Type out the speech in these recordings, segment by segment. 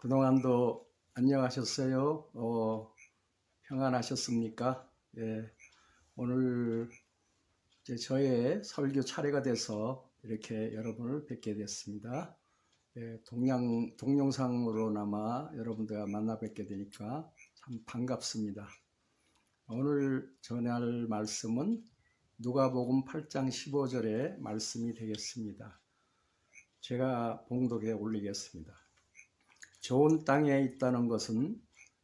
그동안도 안녕하셨어요? 평안하셨습니까? 예, 오늘 이제 저의 설교 차례가 돼서 이렇게 여러분을 뵙게 됐습니다. 예, 동영상으로나마 여러분들과 만나 뵙게 되니까 참 반갑습니다. 오늘 전할 말씀은 누가복음 8장 15절의 말씀이 되겠습니다. 제가 봉독해 올리겠습니다. 좋은 땅에 있다는 것은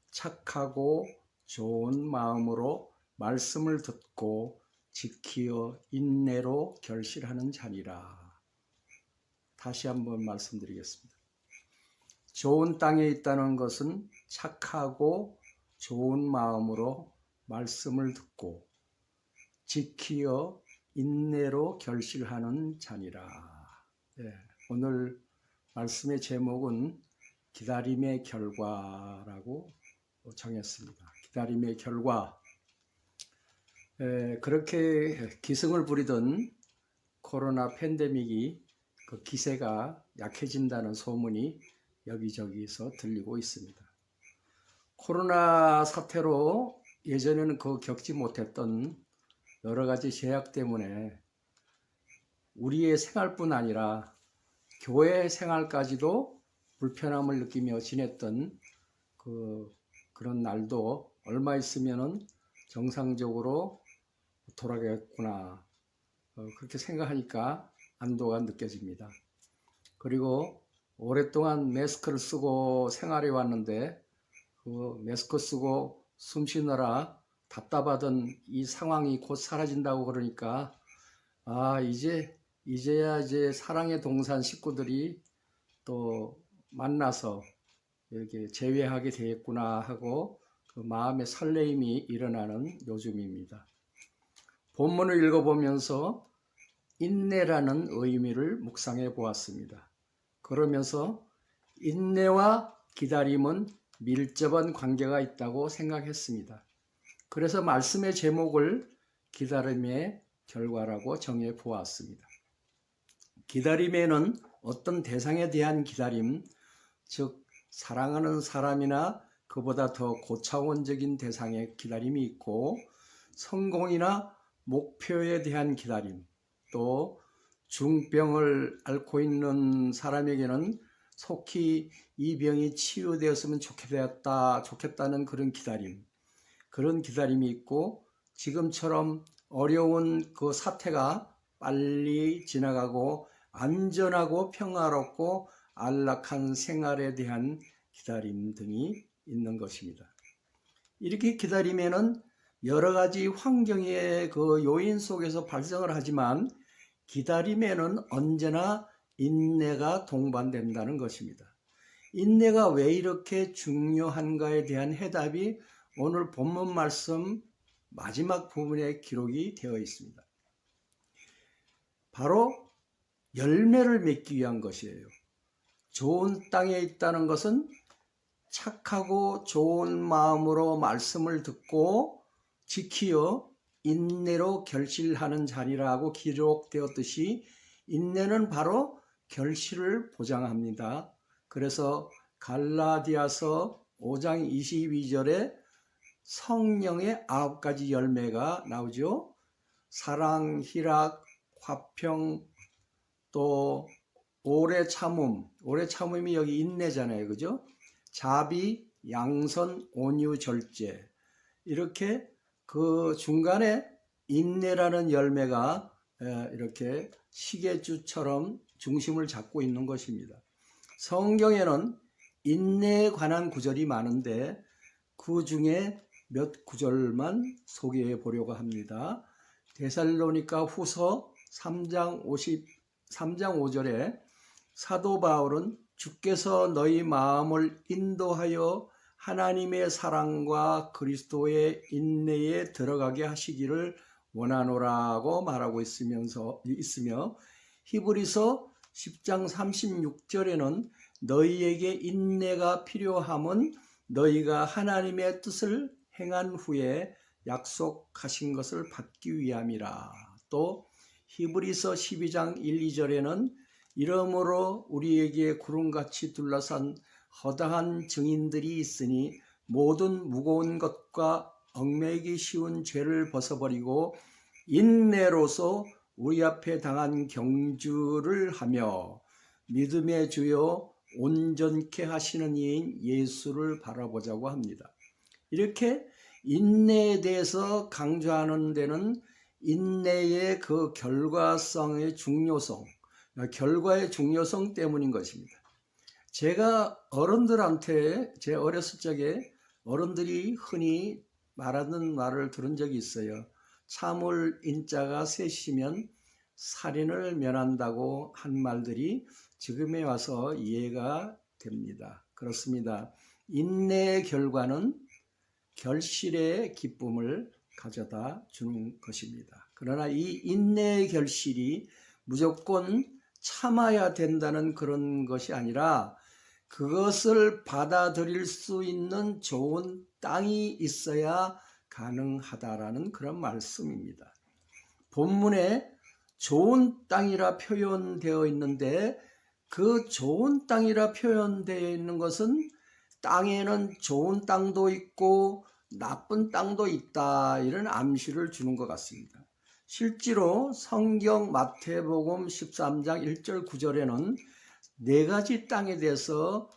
착하고 좋은 마음으로 말씀을 듣고 지키어 인내로 결실하는 자니라. 다시 한번 말씀드리겠습니다. 좋은 땅에 있다는 것은 착하고 좋은 마음으로 말씀을 듣고 지키어 인내로 결실하는 자니라. 네, 오늘 말씀의 제목은 기다림의 결과라고 정했습니다. 기다림의 결과. 그렇게 기승을 부리던 코로나 팬데믹이 그 기세가 약해진다는 소문이 여기저기서 들리고 있습니다. 코로나 사태로 예전에는 겪지 못했던 여러 가지 제약 때문에 우리의 생활뿐 아니라 교회 생활까지도 불편함을 느끼며 지냈던 그런 날도 얼마 있으면은 정상적으로 돌아가겠구나, 그렇게 생각하니까 안도가 느껴집니다. 그리고 오랫동안 마스크를 쓰고 생활해 왔는데 그 마스크 쓰고 숨 쉬느라 답답하던 이 상황이 곧 사라진다고 그러니까 이제야 사랑의 동산 식구들이 또 만나서 이렇게 재회하게 되겠구나 하고 그 마음의 설레임이 일어나는 요즘입니다. 본문을 읽어보면서 인내라는 의미를 묵상해 보았습니다. 그러면서 인내와 기다림은 밀접한 관계가 있다고 생각했습니다. 그래서 말씀의 제목을 기다림의 결과라고 정해 보았습니다. 기다림에는 어떤 대상에 대한 기다림, 즉 사랑하는 사람이나 그보다 더 고차원적인 대상의 기다림이 있고, 성공이나 목표에 대한 기다림, 또 중병을 앓고 있는 사람에게는 속히 이 병이 치유되었으면 좋겠다는 그런 기다림이 있고, 지금처럼 어려운 그 사태가 빨리 지나가고 안전하고 평화롭고 안락한 생활에 대한 기다림 등이 있는 것입니다. 이렇게 기다리면은 여러 가지 환경의 그 요인 속에서 발생을 하지만 기다림에는 언제나 인내가 동반된다는 것입니다. 인내가 왜 이렇게 중요한가에 대한 해답이 오늘 본문 말씀 마지막 부분에 기록이 되어 있습니다. 바로 열매를 맺기 위한 것이에요. 좋은 땅에 있다는 것은 착하고 좋은 마음으로 말씀을 듣고 지키어 인내로 결실하는 자리라고 기록되었듯이 인내는 바로 결실을 보장합니다. 그래서 갈라디아서 5장 22절에 성령의 9가지 열매가 나오죠. 사랑, 희락, 화평, 또 오래 참음이 여기 인내잖아요. 그죠? 자비, 양선, 온유, 절제. 이렇게 그 중간에 인내라는 열매가 이렇게 시계주처럼 중심을 잡고 있는 것입니다. 성경에는 인내에 관한 구절이 많은데 그 중에 몇 구절만 소개해 보려고 합니다. 데살로니가 후서 3장 5절에 사도 바울은 주께서 너희 마음을 인도하여 하나님의 사랑과 그리스도의 인내에 들어가게 하시기를 원하노라고 말하고 있으며 히브리서 10장 36절에는 너희에게 인내가 필요함은 너희가 하나님의 뜻을 행한 후에 약속하신 것을 받기 위함이라. 또 히브리서 12장 1, 2절에는 이러므로 우리에게 구름같이 둘러싼 허다한 증인들이 있으니 모든 무거운 것과 얽매이기 쉬운 죄를 벗어버리고 인내로서 우리 앞에 당한 경주를 하며 믿음의 주요 온전케 하시는 이인 예수를 바라보자고 합니다. 이렇게 인내에 대해서 강조하는 데는 인내의 그 결과성의 중요성, 결과의 중요성 때문인 것입니다. 제가 어른들한테 제 어렸을 적에 어른들이 흔히 말하는 말을 들은 적이 있어요. 참을 인자가 셋이면 살인을 면한다고 한 말들이 지금에 와서 이해가 됩니다. 그렇습니다. 인내의 결과는 결실의 기쁨을 가져다 주는 것입니다. 그러나 이 인내의 결실이 무조건 참아야 된다는 그런 것이 아니라 그것을 받아들일 수 있는 좋은 땅이 있어야 가능하다라는 그런 말씀입니다. 본문에 좋은 땅이라 표현되어 있는데 그 좋은 땅이라 표현되어 있는 것은 땅에는 좋은 땅도 있고 나쁜 땅도 있다, 이런 암시를 주는 것 같습니다. 실제로 성경 마태복음 13장 1절 9절에는 네 가지 땅에 대해서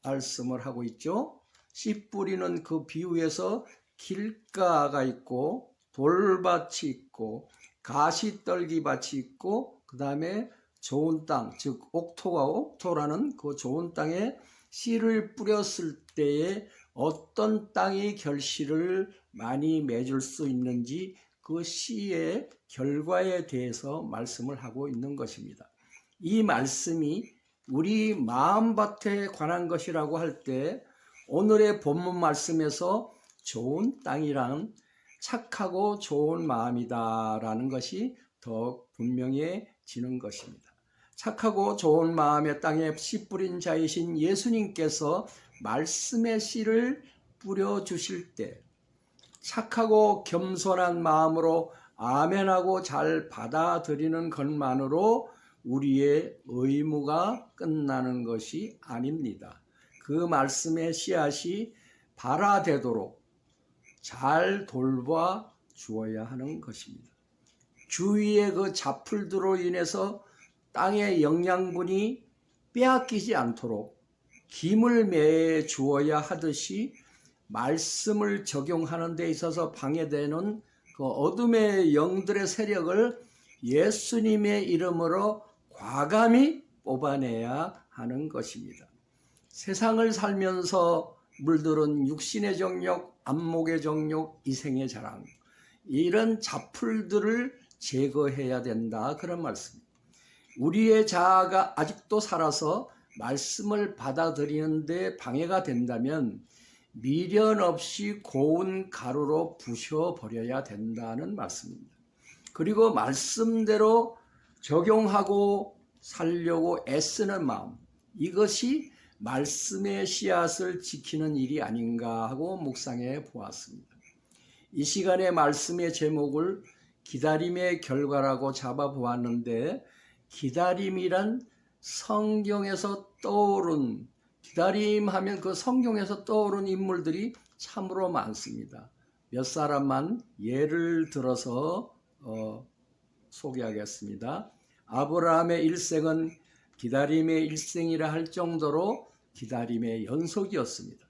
말씀을 하고 있죠. 씨 뿌리는 그 비유에서 길가가 있고 돌밭이 있고 가시떨기밭이 있고 그 다음에 좋은 땅, 즉 옥토라는 그 좋은 땅에 씨를 뿌렸을 때에 어떤 땅이 결실을 많이 맺을 수 있는지 그 씨의 결과에 대해서 말씀을 하고 있는 것입니다. 이 말씀이 우리 마음밭에 관한 것이라고 할 때 오늘의 본문 말씀에서 좋은 땅이란 착하고 좋은 마음이다라는 것이 더 분명해지는 것입니다. 착하고 좋은 마음의 땅에 씨 뿌린 자이신 예수님께서 말씀의 씨를 뿌려주실 때 착하고 겸손한 마음으로 아멘하고 잘 받아들이는 것만으로 우리의 의무가 끝나는 것이 아닙니다. 그 말씀의 씨앗이 발화되도록 잘 돌봐 주어야 하는 것입니다. 주위의 그 잡풀들로 인해서 땅의 영양분이 빼앗기지 않도록 김을 매 주어야 하듯이 말씀을 적용하는 데 있어서 방해되는 그 어둠의 영들의 세력을 예수님의 이름으로 과감히 뽑아내야 하는 것입니다. 세상을 살면서 물들은 육신의 정욕, 안목의 정욕, 이생의 자랑, 이런 잡풀들을 제거해야 된다, 그런 말씀입니다. 우리의 자아가 아직도 살아서 말씀을 받아들이는 데 방해가 된다면 미련 없이 고운 가루로 부셔버려야 된다는 말씀입니다. 그리고 말씀대로 적용하고 살려고 애쓰는 마음, 이것이 말씀의 씨앗을 지키는 일이 아닌가 하고 묵상해 보았습니다. 이 시간에 말씀의 제목을 기다림의 결과라고 잡아보았는데, 기다림이란 성경에서 떠오른, 기다림하면 그 성경에서 떠오른 인물들이 참으로 많습니다. 몇 사람만 예를 들어서 소개하겠습니다. 아브라함의 일생은 기다림의 일생이라 할 정도로 기다림의 연속이었습니다.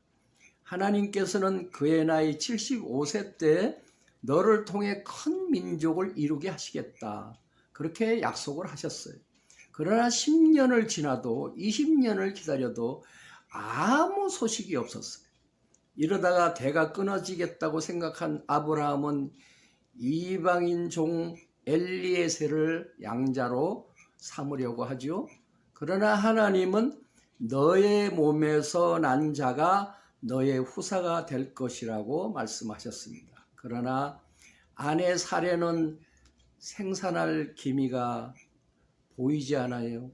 하나님께서는 그의 나이 75세 때 너를 통해 큰 민족을 이루게 하시겠다, 그렇게 약속을 하셨어요. 그러나 10년을 지나도 20년을 기다려도 아무 소식이 없었어요. 이러다가 대가 끊어지겠다고 생각한 아브라함은 이방인 종 엘리에셀을 양자로 삼으려고 하죠. 그러나 하나님은 너의 몸에서 난 자가 너의 후사가 될 것이라고 말씀하셨습니다. 그러나 아내 사례는 생산할 기미가 보이지 않아요.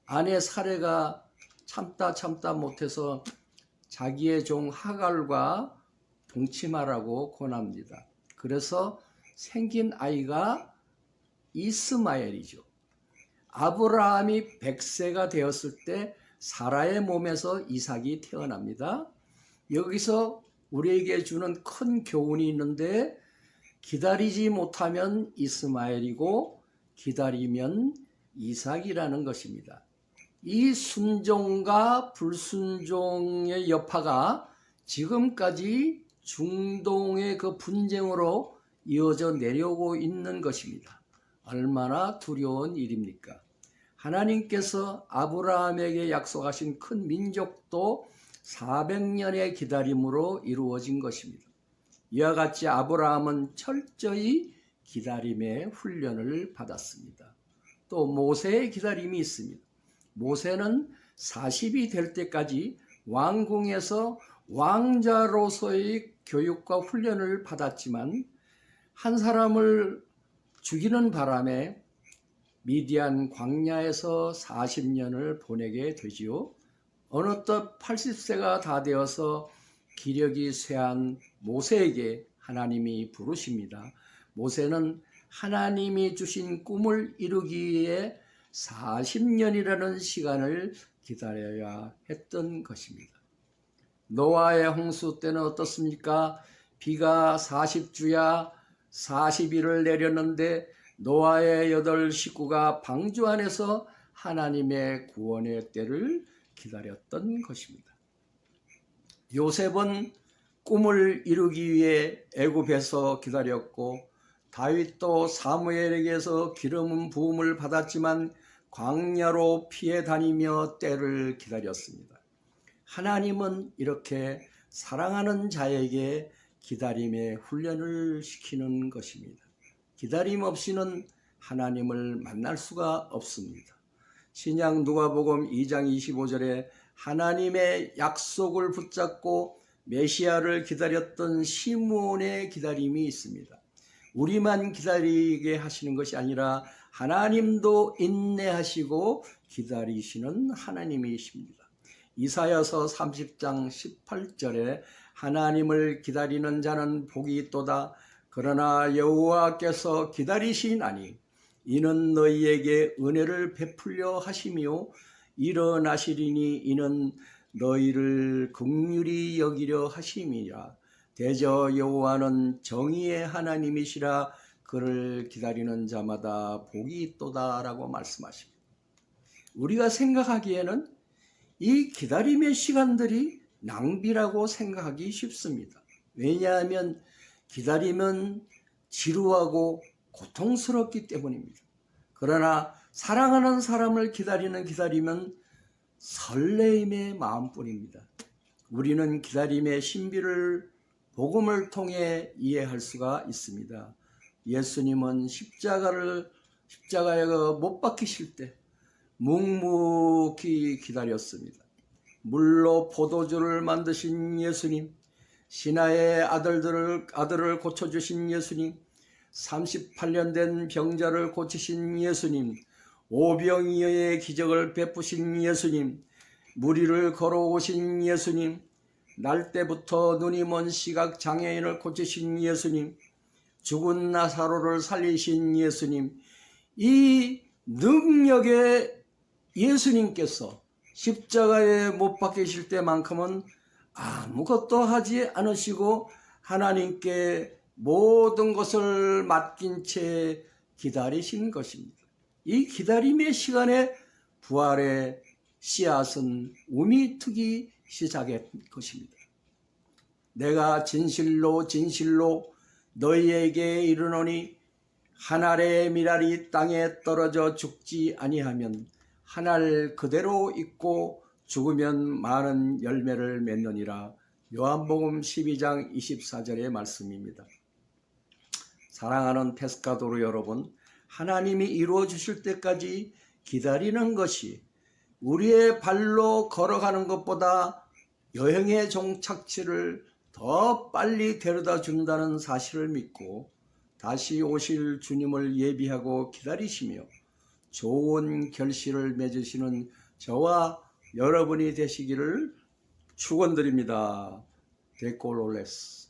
아내 사례가 참다 못해서 자기의 종 하갈과 동침하라고 권합니다. 그래서 생긴 아이가 이스마엘이죠. 아브라함이 100세가 되었을 때 사라의 몸에서 이삭이 태어납니다. 여기서 우리에게 주는 큰 교훈이 있는데, 기다리지 못하면 이스마엘이고 기다리면 이삭이라는 것입니다. 이 순종과 불순종의 여파가 지금까지 중동의 그 분쟁으로 이어져 내려오고 있는 것입니다. 얼마나 두려운 일입니까? 하나님께서 아브라함에게 약속하신 큰 민족도 400년의 기다림으로 이루어진 것입니다. 이와 같이 아브라함은 철저히 기다림의 훈련을 받았습니다. 또 모세의 기다림이 있습니다. 모세는 40이 될 때까지 왕궁에서 왕자로서의 교육과 훈련을 받았지만 한 사람을 죽이는 바람에 미디안 광야에서 40년을 보내게 되지요. 어느덧 80세가 다 되어서 기력이 쇠한 모세에게 하나님이 부르십니다. 모세는 하나님이 주신 꿈을 이루기 위해 40년이라는 시간을 기다려야 했던 것입니다. 노아의 홍수 때는 어떻습니까? 비가 40주야 40일을 내렸는데 노아의 8 식구가 방주 안에서 하나님의 구원의 때를 기다렸던 것입니다. 요셉은 꿈을 이루기 위해 애굽에서 기다렸고, 다윗도 사무엘에게서 기름 부음을 받았지만 광야로 피해 다니며 때를 기다렸습니다. 하나님은 이렇게 사랑하는 자에게 기다림의 훈련을 시키는 것입니다. 기다림 없이는 하나님을 만날 수가 없습니다. 신약 누가복음 2장 25절에 하나님의 약속을 붙잡고 메시아를 기다렸던 시므온의 기다림이 있습니다. 우리만 기다리게 하시는 것이 아니라 하나님도 인내하시고 기다리시는 하나님이십니다. 이사야서 30장 18절에 하나님을 기다리는 자는 복이 있도다. 그러나 여호와께서 기다리시나니 이는 너희에게 은혜를 베풀려 하시며 일어나시리니 이는 너희를 긍휼히 여기려 하심이라. 대저 여호와는 정의의 하나님이시라. 그를 기다리는 자마다 복이 있도다라고 말씀하십니다. 우리가 생각하기에는 이 기다림의 시간들이 낭비라고 생각하기 쉽습니다. 왜냐하면 기다리면 지루하고 고통스럽기 때문입니다. 그러나 사랑하는 사람을 기다리는 기다림은 설레임의 마음뿐입니다. 우리는 기다림의 신비를 복음을 통해 이해할 수가 있습니다. 예수님은 십자가에 못 박히실 때 묵묵히 기다렸습니다. 물로 포도주를 만드신 예수님, 신하의 아들을 고쳐주신 예수님, 38년 된 병자를 고치신 예수님, 오병이어의 기적을 베푸신 예수님, 무리를 걸어오신 예수님, 날 때부터 눈이 먼 시각장애인을 고치신 예수님, 죽은 나사로를 살리신 예수님, 이 능력의 예수님께서 십자가에 못 박히실 때만큼은 아무것도 하지 않으시고 하나님께 모든 것을 맡긴 채 기다리신 것입니다. 이 기다림의 시간에 부활의 씨앗은 움이 트기 시작한 것입니다. 내가 진실로 진실로 너희에게 이르노니 한 알의 밀알이 땅에 떨어져 죽지 아니하면 한 알 그대로 있고 죽으면 많은 열매를 맺느니라. 요한복음 12장 24절의 말씀입니다. 사랑하는 페스카도르 여러분, 하나님이 이루어 주실 때까지 기다리는 것이 우리의 발로 걸어가는 것보다 여행의 종착지를 더 빨리 데려다 준다는 사실을 믿고 다시 오실 주님을 예비하고 기다리시며 좋은 결실을 맺으시는 저와 여러분이 되시기를 축원드립니다. 데콜올레스.